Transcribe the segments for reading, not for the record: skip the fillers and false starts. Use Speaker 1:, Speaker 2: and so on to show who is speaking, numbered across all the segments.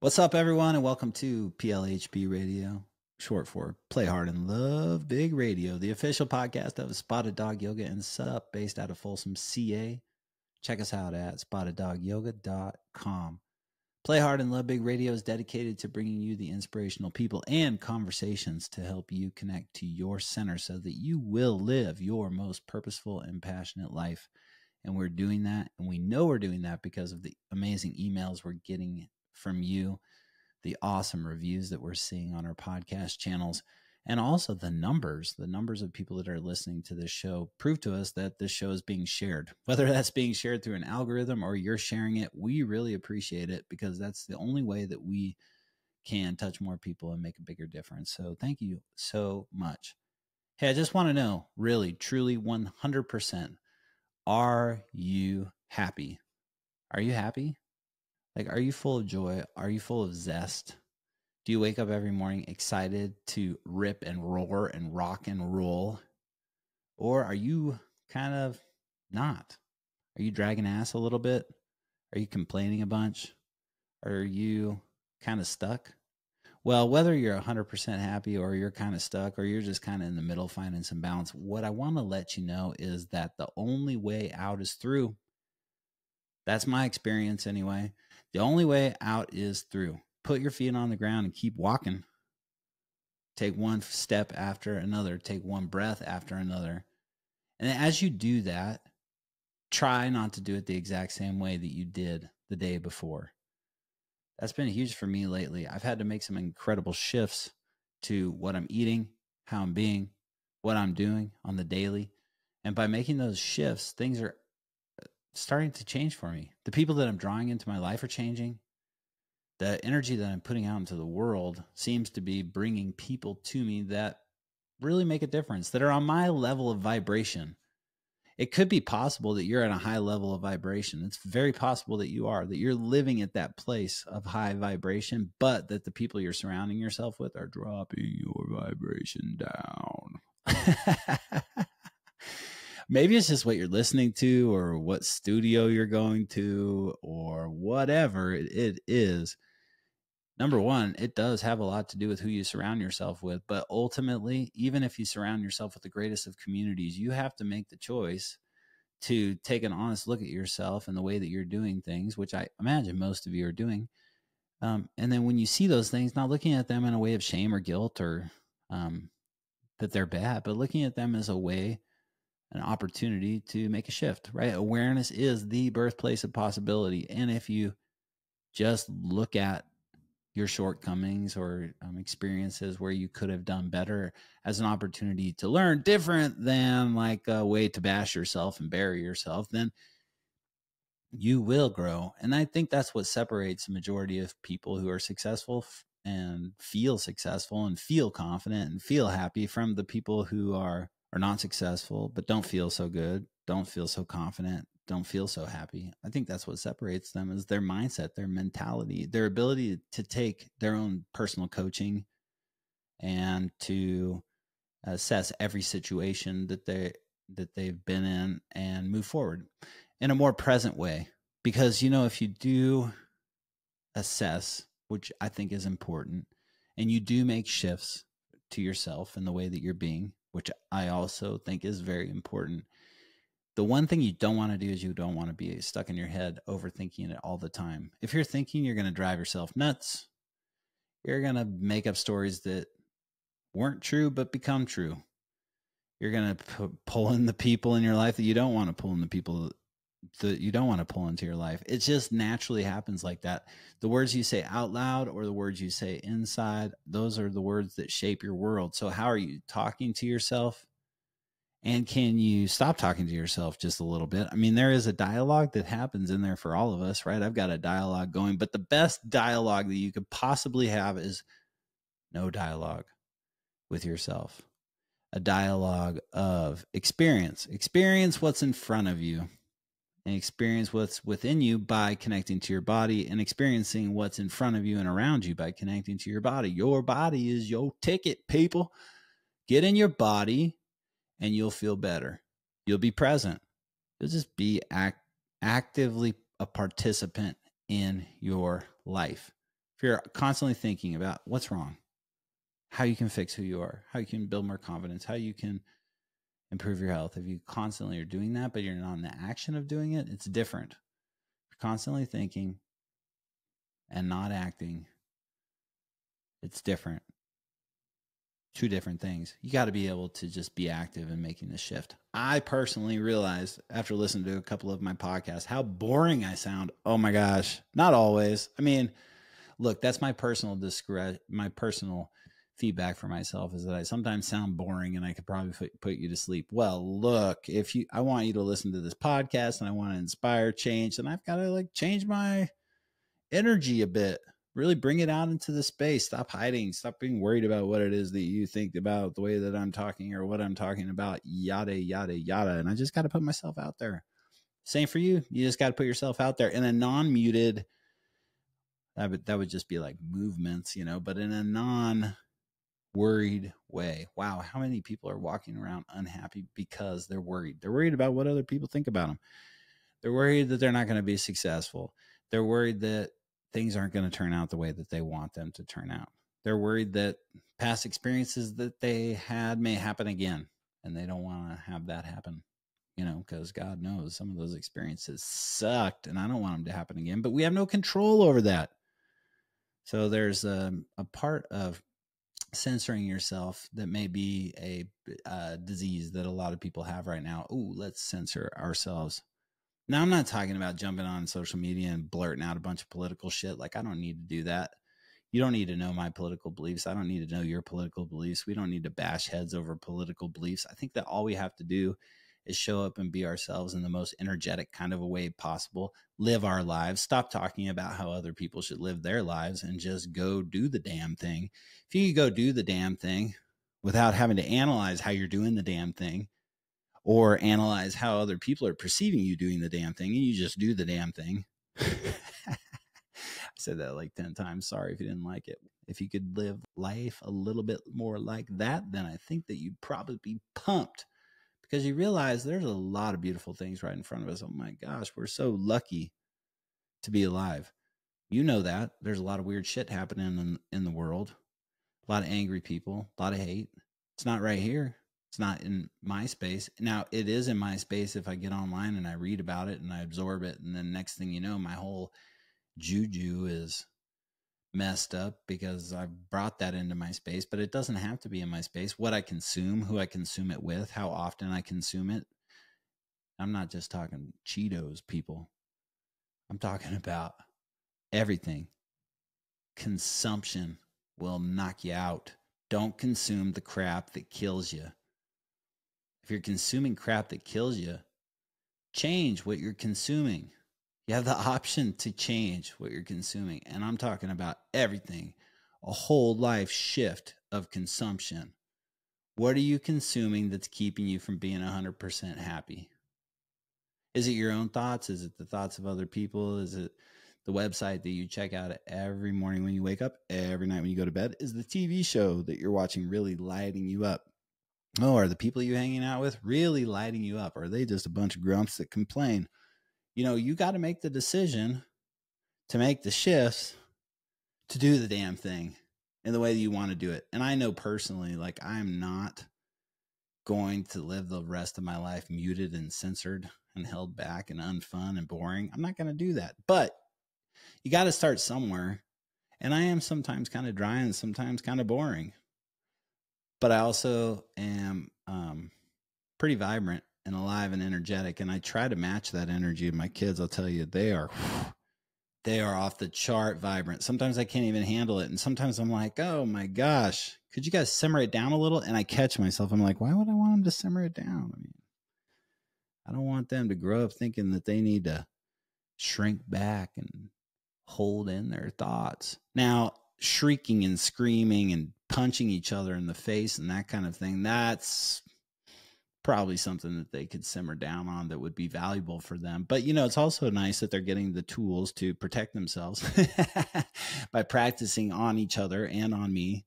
Speaker 1: What's up, everyone, and welcome to PLHB Radio, short for Play Hard and Love Big Radio, the official podcast of Spotted Dog Yoga and Sup, based out of Folsom, CA. Check us out at spotteddogyoga.com. Play Hard and Love Big Radio is dedicated to bringing you the inspirational people and conversations to help you connect to your center so that you will live your most purposeful and passionate life. And we're doing that, and we know we're doing that because of the amazing emails we're getting from you, the awesome reviews that we're seeing on our podcast channels, and also the numbers of people that are listening to this show prove to us that this show is being shared. Whether that's being shared through an algorithm or you're sharing it, we really appreciate it because that's the only way that we can touch more people and make a bigger difference. So thank you so much. Hey, I just want to know, really, truly, 100%, are you happy? Are you happy? Like, are you full of joy? Are you full of zest? Do you wake up every morning excited to rip and roar and rock and roll? Or are you kind of not? Are you dragging ass a little bit? Are you complaining a bunch? Are you kind of stuck? Well, whether you're 100% happy or you're kind of stuck or you're just kind of in the middle finding some balance, what I want to let you know is that the only way out is through. That's my experience anyway. The only way out is through. Put your feet on the ground and keep walking. Take one step after another. Take one breath after another. And as you do that, try not to do it the exact same way that you did the day before. That's been huge for me lately. I've had to make some incredible shifts to what I'm eating, how I'm being, what I'm doing on the daily. And by making those shifts, things are starting to change for me. The people that I'm drawing into my life are changing. The energy that I'm putting out into the world seems to be bringing people to me that really make a difference, that are on my level of vibration. It could be possible that you're at a high level of vibration. It's very possible that you're living at that place of high vibration, but that the people you're surrounding yourself with are dropping your vibration down. Maybe it's just what you're listening to or what studio you're going to or whatever it is. Number one, it does have a lot to do with who you surround yourself with. But ultimately, even if you surround yourself with the greatest of communities, you have to make the choice to take an honest look at yourself and the way that you're doing things, which I imagine most of you are doing. And then when you see those things, not looking at them in a way of shame or guilt or that they're bad, but looking at them as a way, an opportunity to make a shift, right? Awareness is the birthplace of possibility. And if you just look at your shortcomings or experiences where you could have done better as an opportunity to learn different than like a way to bash yourself and bury yourself, then you will grow. And I think that's what separates the majority of people who are successful and feel confident and feel happy from the people who are not successful, but don't feel so good, don't feel so confident, don't feel so happy. I think that's what separates them is their mindset, their mentality, their ability to take their own personal coaching and to assess every situation that they've been in and move forward in a more present way. Because, if you do assess, which I think is important, and you do make shifts to yourself in the way that you're being, which I also think is very important. The one thing you don't want to do is you don't want to be stuck in your head overthinking it all the time. If you're thinking, you're going to drive yourself nuts. You're going to make up stories that weren't true but become true. You're going to pull in the people in your life that you don't want to pull in, the people that you don't want to pull into your life. It just naturally happens like that. The words you say out loud or the words you say inside, those are the words that shape your world. So how are you talking to yourself? And can you stop talking to yourself just a little bit? I mean, there is a dialogue that happens in there for all of us, right? I've got a dialogue going, but the best dialogue that you could possibly have is no dialogue with yourself. A dialogue of experience what's in front of you and experience what's within you by connecting to your body and experiencing what's in front of you and around you by connecting to your body. Your body is your ticket, people. Get in your body and you'll feel better. You'll be present. You'll just be actively a participant in your life. if you're constantly thinking about what's wrong, how you can fix who you are, how you can build more confidence, how you can improve your health, if you constantly are doing that, but you're not in the action of doing it, it's different. If you're constantly thinking and not acting, it's different. Two different things. You got to be able to just be active in making the shift. I personally realized after listening to a couple of my podcasts how boring I sound. Oh my gosh. Not always. I mean, look, that's my personal feedback for myself is that I sometimes sound boring and I could probably put you to sleep. Well, look, I want you to listen to this podcast and I want to inspire change, then I've got to like change my energy a bit. Really bring it out into the space. Stop hiding. Stop being worried about what it is that you think about the way that I'm talking or what I'm talking about, yada, yada, yada. And I just got to put myself out there. Same for you. You just got to put yourself out there in a non-muted, that would just be like movements, but in a non-worried way. Wow. How many people are walking around unhappy because they're worried? They're worried about what other people think about them. They're worried that they're not going to be successful. They're worried that things aren't going to turn out the way that they want them to turn out. They're worried that past experiences that they had may happen again, and they don't want to have that happen, because God knows some of those experiences sucked, and I don't want them to happen again, but we have no control over that. So there's a part of censoring yourself that may be a disease that a lot of people have right now. Ooh, let's censor ourselves. Now, I'm not talking about jumping on social media and blurting out a bunch of political shit. Like, I don't need to do that. You don't need to know my political beliefs. I don't need to know your political beliefs. We don't need to bash heads over political beliefs. I think that all we have to do is show up and be ourselves in the most energetic kind of a way possible, live our lives, stop talking about how other people should live their lives, and just go do the damn thing. If you could go do the damn thing without having to analyze how you're doing the damn thing, or analyze how other people are perceiving you doing the damn thing, and you just do the damn thing. I said that like 10 times. Sorry if you didn't like it. If you could live life a little bit more like that, then I think that you'd probably be pumped, because you realize there's a lot of beautiful things right in front of us. Oh my gosh, we're so lucky to be alive. You know that. There's a lot of weird shit happening in the world. A lot of angry people, a lot of hate. It's not right here. It's not in my space. Now, it is in my space if I get online and I read about it and I absorb it. And then next thing you know, my whole juju is messed up because I've brought that into my space. But it doesn't have to be in my space. What I consume, who I consume it with, how often I consume it. I'm not just talking Cheetos, people. I'm talking about everything. Consumption will knock you out. Don't consume the crap that kills you. If you're consuming crap that kills you, change what you're consuming. You have the option to change what you're consuming. And I'm talking about everything, a whole life shift of consumption. What are you consuming that's keeping you from being 100% happy? Is it your own thoughts? Is it the thoughts of other people? Is it the website that you check out every morning when you wake up, every night when you go to bed? Is the TV show that you're watching really lighting you up? Oh, are the people you're hanging out with really lighting you up? Or are they just a bunch of grumps that complain? You got to make the decision to make the shifts to do the damn thing in the way that you want to do it. And I know personally, like, I'm not going to live the rest of my life muted and censored and held back and unfun and boring. I'm not going to do that. But you got to start somewhere. And I am sometimes kind of dry and sometimes kind of boring. But I also am pretty vibrant and alive and energetic. And I try to match that energy of my kids. I'll tell you, they are off the chart vibrant. Sometimes I can't even handle it. And sometimes I'm like, oh my gosh, could you guys simmer it down a little? And I catch myself. I'm like, why would I want them to simmer it down? I mean, I don't want them to grow up thinking that they need to shrink back and hold in their thoughts. Now, shrieking and screaming and punching each other in the face and that kind of thing, that's probably something that they could simmer down on that would be valuable for them. But, it's also nice that they're getting the tools to protect themselves by practicing on each other and on me.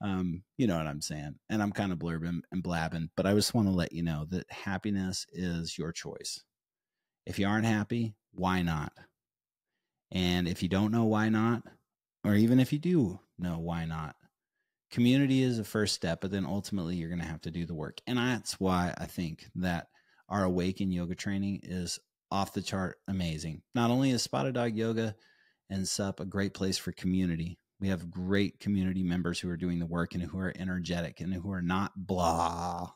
Speaker 1: You know what I'm saying? And I'm kind of blurbing and blabbing, but I just want to let you know that happiness is your choice. If you aren't happy, why not? And if you don't know why not, or even if you do know, why not? Community is the first step, but then ultimately you're going to have to do the work. And that's why I think that our Awaken yoga training is off the chart amazing. Not only is Spotted Dog Yoga and SUP a great place for community, we have great community members who are doing the work and who are energetic and who are not blah.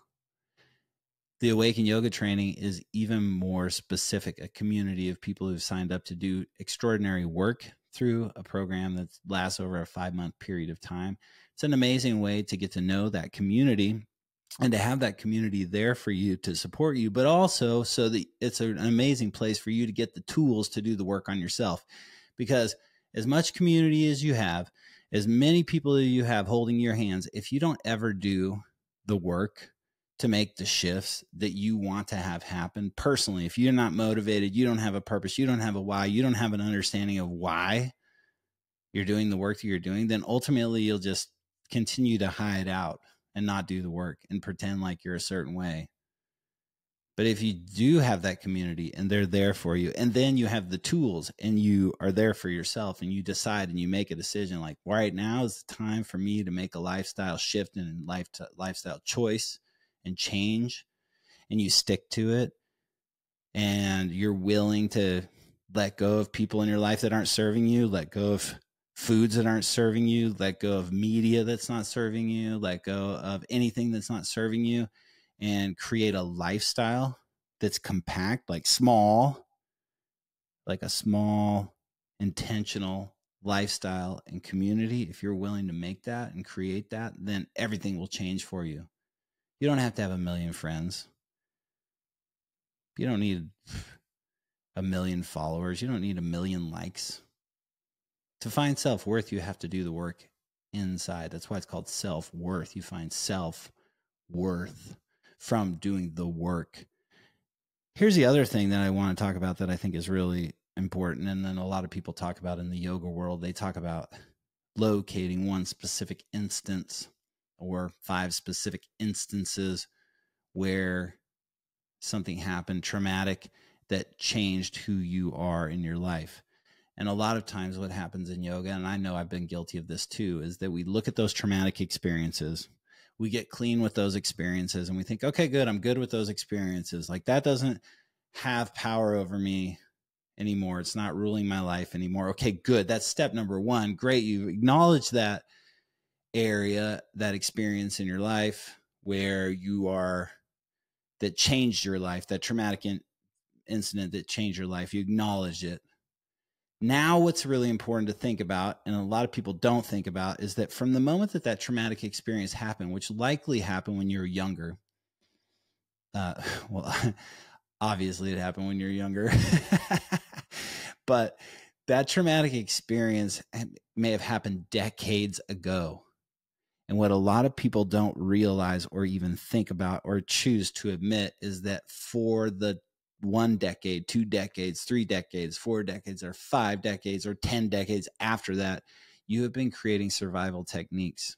Speaker 1: The Awaken yoga training is even more specific, a community of people who've signed up to do extraordinary work through a program that lasts over a 5-month period of time. It's an amazing way to get to know that community and to have that community there for you to support you, but also so that it's an amazing place for you to get the tools to do the work on yourself. Because as much community as you have, as many people as you have holding your hands, if you don't ever do the work to make the shifts that you want to have happen personally, if you're not motivated, you don't have a purpose, you don't have a why, you don't have an understanding of why you're doing the work that you're doing, then ultimately you'll just continue to hide out and not do the work and pretend like you're a certain way. But if you do have that community and they're there for you, and then you have the tools and you are there for yourself and you decide and you make a decision like, right now is the time for me to make a lifestyle shift and lifestyle choice and change, and you stick to it, and you're willing to let go of people in your life that aren't serving you, let go of foods that aren't serving you, let go of media that's not serving you, let go of anything that's not serving you, and create a lifestyle that's compact, like a small intentional lifestyle and community. If you're willing to make that and create that, then everything will change for you. You don't have to have 1 million friends. You don't need 1 million followers. You don't need 1 million likes. To find self-worth, you have to do the work inside. That's why it's called self-worth. You find self-worth from doing the work. Here's the other thing that I want to talk about that I think is really important, and then a lot of people talk about in the yoga world. They talk about locating one specific instance or 5 specific instances where something happened traumatic that changed who you are in your life. And a lot of times what happens in yoga, and I know I've been guilty of this too, is that we look at those traumatic experiences, we get clean with those experiences, and we think, okay, good, I'm good with those experiences. Like, that doesn't have power over me anymore. It's not ruling my life anymore. Okay, good. That's step number 1. Great. You acknowledge that area, that experience in your life where you are, that changed your life, that traumatic incident that changed your life. You acknowledge it. Now, what's really important to think about, and a lot of people don't think about, is that from the moment that that traumatic experience happened, which likely happened when you were younger, well, obviously it happened when you're younger, but that traumatic experience may have happened decades ago. And what a lot of people don't realize or even think about or choose to admit is that for the 1 decade, 2 decades, 3 decades, 4 decades, or 5 decades, or 10 decades after that, you have been creating survival techniques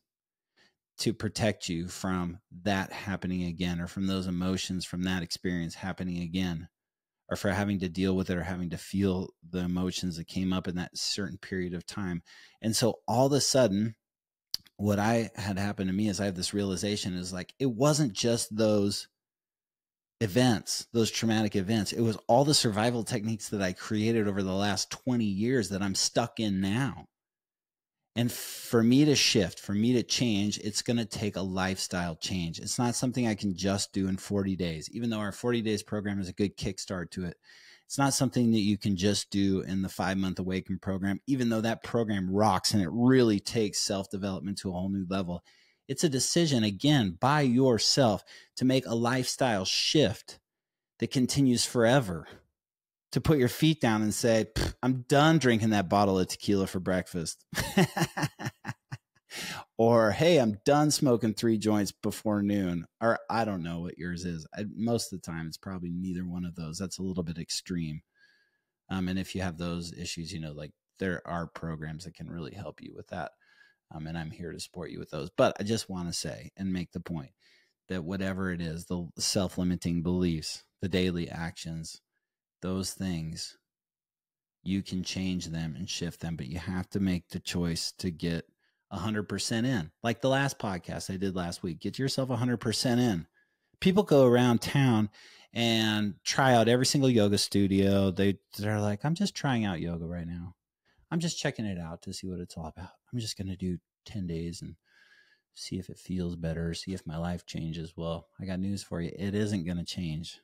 Speaker 1: to protect you from that happening again, or from those emotions from that experience happening again, or for having to deal with it or having to feel the emotions that came up in that certain period of time. And so all of a sudden, what I had happened to me is I have this realization is like, it wasn't just those events, those traumatic events. It was all the survival techniques that I created over the last 20 years that I'm stuck in now. And for me to shift, for me to change, it's going to take a lifestyle change. It's not something I can just do in 40 days, even though our 40 days program is a good kickstart to it. It's not something that you can just do in the 5-month Awaken program, even though that program rocks and it really takes self-development to a whole new level. It's a decision, again, by yourself to make a lifestyle shift that continues forever. To put your feet down and say, I'm done drinking that bottle of tequila for breakfast. Or, hey, I'm done smoking 3 joints before noon. Or I don't know what yours is. Most of the time, it's probably neither one of those. That's a little bit extreme. And if you have those issues, you know, like there are programs that can really help you with that. And I'm here to support you with those. But I just want to say and make the point that whatever it is, the self-limiting beliefs, the daily actions, those things, you can change them and shift them, but you have to make the choice to get 100% in. Like the last podcast I did last week, get yourself 100% in. People go around town and try out every single yoga studio. They're like, I'm just trying out yoga right now. I'm just checking it out to see what it's all about. I'm just going to do 10 days and see if it feels better, see if my life changes. Well, I got news for you. It isn't going to change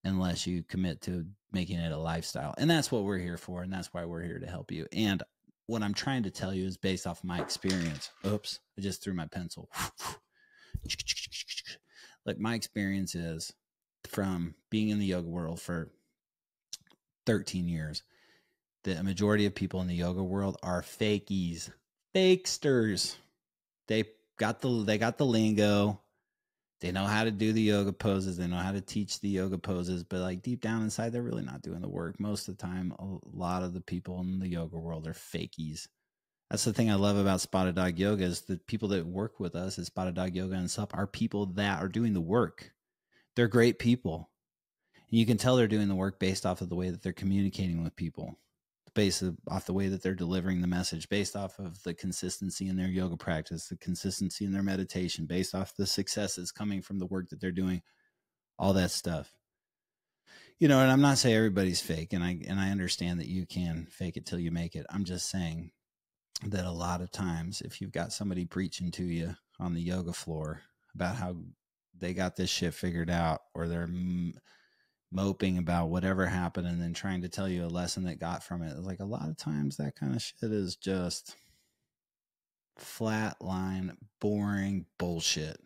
Speaker 1: unless you commit to making it a lifestyle. And that's what we're here for. And that's why we're here to help you. And what I'm trying to tell you is based off my experience. Oops, I just threw my pencil. Like my experience is from being in the yoga world for 13 years, the majority of people in the yoga world are fakies, fakesters. They got the lingo. They know how to do the yoga poses. They know how to teach the yoga poses, but like deep down inside, they're really not doing the work. Most of the time, a lot of the people in the yoga world are fakies. That's the thing I love about Spotted Dog Yoga is the people that work with us at Spotted Dog Yoga and SUP are people that are doing the work. They're great people. And you can tell they're doing the work based off of the way that they're communicating with people, based off the way that they're delivering the message, based off of the consistency in their yoga practice, the consistency in their meditation, based off the successes coming from the work that they're doing, all that stuff. You know, and I'm not saying everybody's fake, and I understand that you can fake it till you make it. I'm just saying that a lot of times if you've got somebody preaching to you on the yoga floor about how they got this shit figured out, or they're moping about whatever happened and then trying to tell you a lesson that got from it, like a lot of times that kind of shit is just flatline, boring bullshit.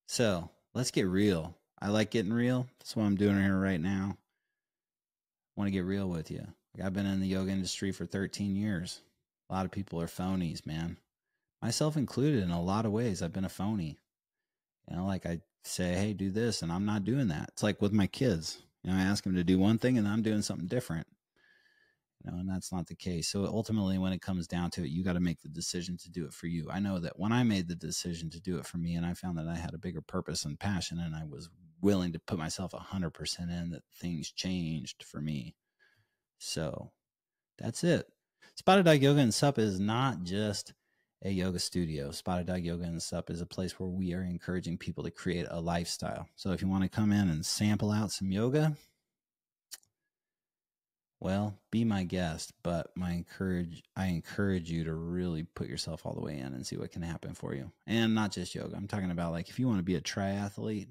Speaker 1: So let's get real. I like getting real. That's what I'm doing here right now. I want to get real with you. Like I've been in the yoga industry for 13 years. A lot of people are phonies, man. Myself included in a lot of ways. I've been a phony. You know, like I say, hey, do this, and I'm not doing that. It's like with my kids. You know, I ask them to do one thing, and I'm doing something different. You know, and that's not the case. So ultimately, when it comes down to it, you got to make the decision to do it for you. I know that when I made the decision to do it for me, and I found that I had a bigger purpose and passion, and I was willing to put myself 100% in, that things changed for me. So that's it. Spotted Dog Yoga and SUP is not just a yoga studio. Spotted Dog Yoga and SUP is a place where we are encouraging people to create a lifestyle. So if you want to come in and sample out some yoga, well, be my guest, but I encourage you to really put yourself all the way in and see what can happen for you. And not just yoga. I'm talking about like if you want to be a triathlete,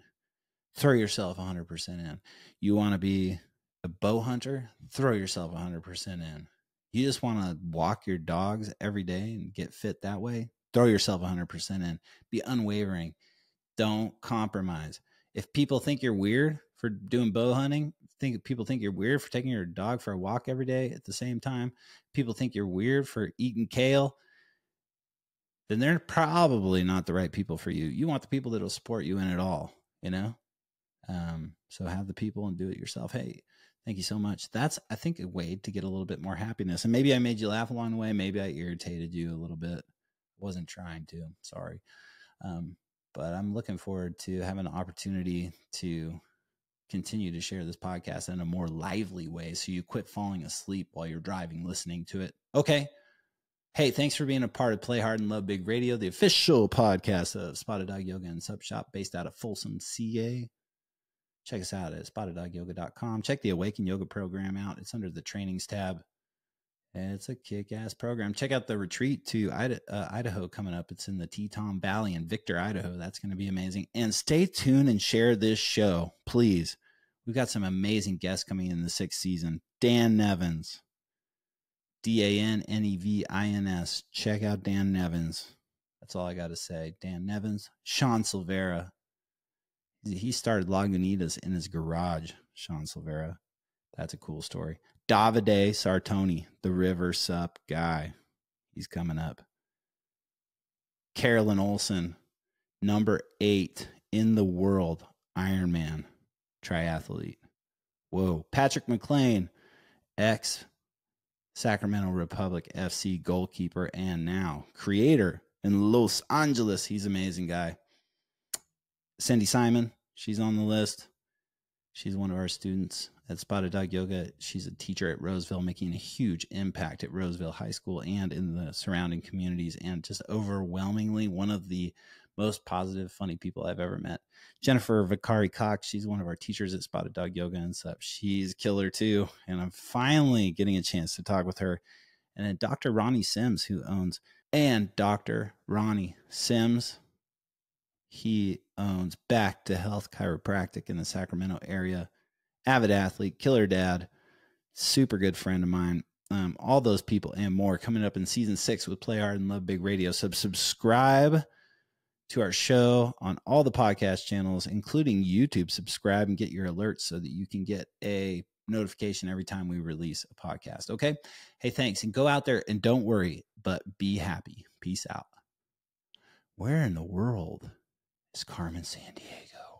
Speaker 1: throw yourself 100% in. You want to be a bow hunter, throw yourself 100% in. You just want to walk your dogs every day and get fit that way, throw yourself 100% in. Be unwavering. Don't compromise. If people think you're weird for doing bow hunting, people think you're weird for taking your dog for a walk every day at the same time, people think you're weird for eating kale, then they're probably not the right people for you. You want the people that will support you in it all, you know? So have the people and do it yourself. Hey, thank you so much. That's, I think, a way to get a little bit more happiness. And maybe I made you laugh along the way. Maybe I irritated you a little bit. Wasn't trying to. Sorry. But I'm looking forward to having an opportunity to continue to share this podcast in a more lively way so you quit falling asleep while you're driving listening to it. Okay. Hey, thanks for being a part of Play Hard and Love Big Radio, the official podcast of Spotted Dog Yoga and SUP Shop based out of Folsom, CA. Check us out at spotteddogyoga.com. Check the Awaken Yoga program out. It's under the trainings tab. And it's a kick-ass program. Check out the retreat to Idaho coming up. It's in the Teton Valley in Victor, Idaho. That's going to be amazing. And stay tuned and share this show, please. We've got some amazing guests coming in the 6th season. Dan Nevins. DANNEVINS. Check out Dan Nevins. That's all I got to say. Dan Nevins. Sean Silvera. He started Lagunitas in his garage, Sean Silvera. That's a cool story. Davide Sartoni, the River Sup guy. He's coming up. Carolyn Olson, number 8 in the world, Ironman triathlete. Whoa. Patrick McLean, ex-Sacramento Republic FC goalkeeper and now creator in Los Angeles. He's an amazing guy. Cindy Simon, she's on the list. She's one of our students. at Spotted Dog Yoga. She's a teacher at Roseville, making a huge impact at Roseville High School and in the surrounding communities, and just overwhelmingly one of the most positive, funny people I've ever met. Jennifer Vicari Cox, she's one of our teachers at Spotted Dog Yoga and stuff. She's killer too. And I'm finally getting a chance to talk with her. And then Dr. Ronnie Sims, Dr. Ronnie Sims, he owns Back to Health Chiropractic in the Sacramento area. Avid athlete, killer dad, super good friend of mine. All those people and more coming up in season 6 with Play Hard and Love Big Radio. So subscribe to our show on all the podcast channels, including YouTube. Subscribe and get your alerts so that you can get a notification every time we release a podcast. Okay. Hey, thanks. And go out there and don't worry, but be happy. Peace out. Where in the world is Carmen Sandiego?